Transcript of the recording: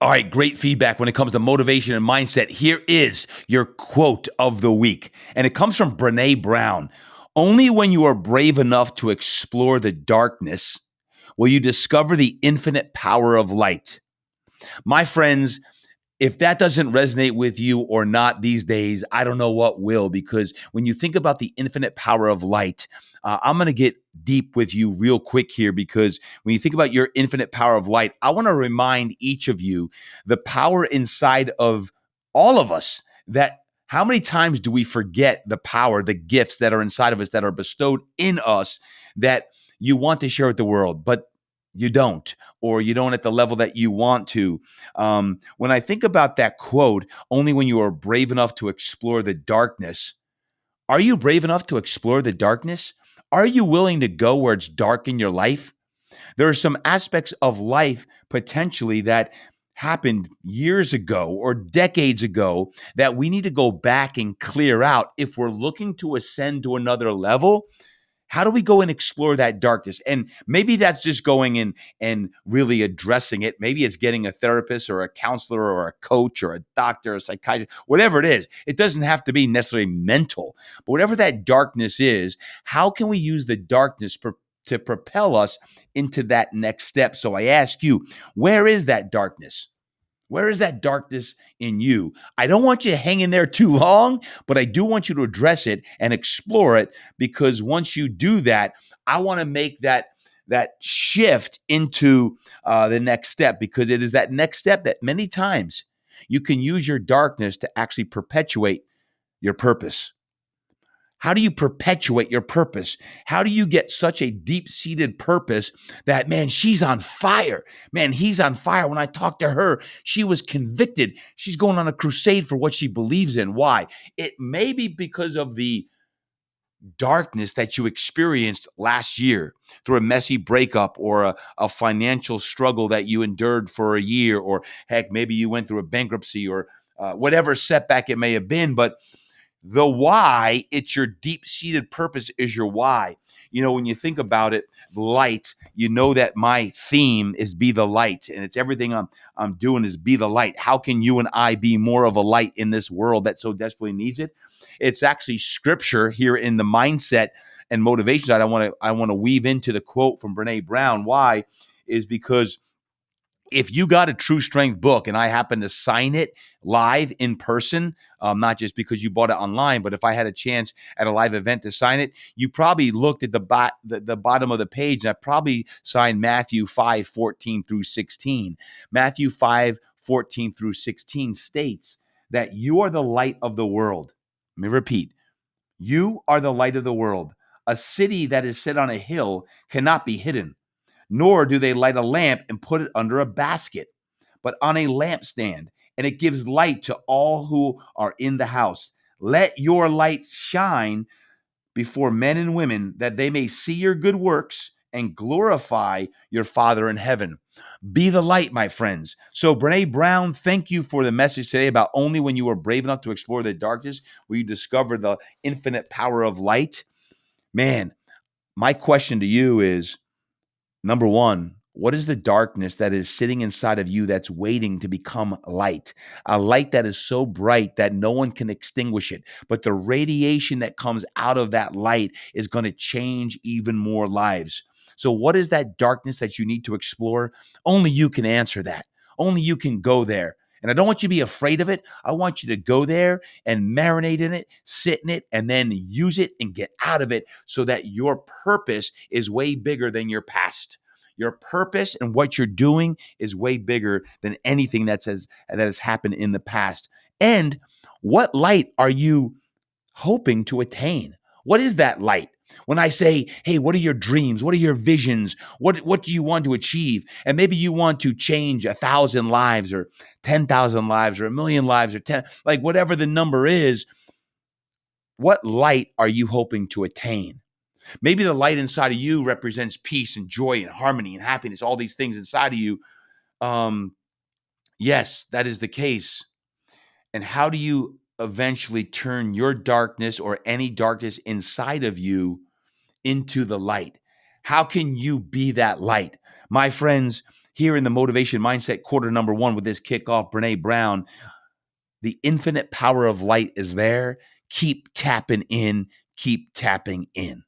All right, great feedback when it comes to motivation and mindset. Here is your quote of the week, and it comes from Brené Brown. Only when you are brave enough to explore the darkness will you discover the infinite power of light. My friends, if that doesn't resonate with you or not these days, I don't know what will, because when you think about the infinite power of light, I'm going to get deep with you real quick here, because when you think about your infinite power of light, I want to remind each of you the power inside of all of us. That how many times do we forget the power, the gifts that are inside of us that are bestowed in us that you want to share with the world, but you don't, or you don't at the level that you want to. When I think about that quote, only when you are brave enough to explore the darkness, are you brave enough to explore the darkness? Are you willing to go where it's dark in your life? There are some aspects of life potentially that happened years ago or decades ago that we need to go back and clear out if we're looking to ascend to another level. How do we go and explore that darkness? And maybe that's just going in and really addressing it. Maybe it's getting a therapist or a counselor or a coach or a doctor or a psychiatrist, whatever it is. It doesn't have to be necessarily mental, but whatever that darkness is, how can we use the darkness to propel us into that next step? So I ask you, where is that darkness? Where is that darkness in you? I don't want you hanging there too long, but I do want you to address it and explore it, because once you do that, I want to make that shift into the next step, because it is that next step that many times you can use your darkness to actually perpetuate your purpose. How do you perpetuate your purpose? How do you get such a deep-seated purpose that, man, she's on fire. Man, he's on fire. When I talked to her, she was convicted. She's going on a crusade for what she believes in. Why? It may be because of the darkness that you experienced last year through a messy breakup, or a financial struggle that you endured for a year, or heck, maybe you went through a bankruptcy, or whatever setback it may have been. But the why, it's your deep-seated purpose is your why. You know, when you think about it, light, you know that my theme is be the light, and it's everything I'm doing is be the light. How can you and I be more of a light in this world that so desperately needs it? It's actually scripture here in the mindset and motivation side. I want to weave into the quote from Brené Brown. Why? Is because if you got a True Strength book and I happen to sign it live in person, not just because you bought it online, but if I had a chance at a live event to sign it, you probably looked at the bottom of the page, and I probably signed Matthew 5:14 through 16. Matthew 5:14 through 16 states that you are the light of the world. Let me repeat. You are the light of the world. A city that is set on a hill cannot be hidden, nor do they light a lamp and put it under a basket, but on a lampstand, and it gives light to all who are in the house. Let your light shine before men and women, that they may see your good works and glorify your Father in heaven. Be the light, my friends. So, Brené Brown, thank you for the message today about only when you are brave enough to explore the darkness will you discover the infinite power of light. Man, my question to you is, number one, what is the darkness that is sitting inside of you that's waiting to become light? A light that is so bright that no one can extinguish it. But the radiation that comes out of that light is going to change even more lives. So, what is that darkness that you need to explore? Only you can answer that. Only you can go there. And I don't want you to be afraid of it. I want you to go there and marinate in it, sit in it, and then use it and get out of it, so that your purpose is way bigger than your past. Your purpose and what you're doing is way bigger than anything that has happened in the past. And what light are you hoping to attain? What is that light? When I say, hey, what are your dreams? What are your visions? What do you want to achieve? And maybe you want to change 1,000 lives, or 10,000 lives, or 1,000,000 lives, or 10, like whatever the number is. What light are you hoping to attain? Maybe the light inside of you represents peace and joy and harmony and happiness, all these things inside of you. Um, yes, that is the case. And how do you eventually turn your darkness, or any darkness inside of you, into the light? How can you be that light? My friends, Here in the Motivation Mindset quarter number 1 with this kickoff, Brene Brown, the infinite power of light is there. Keep tapping in. Keep tapping in.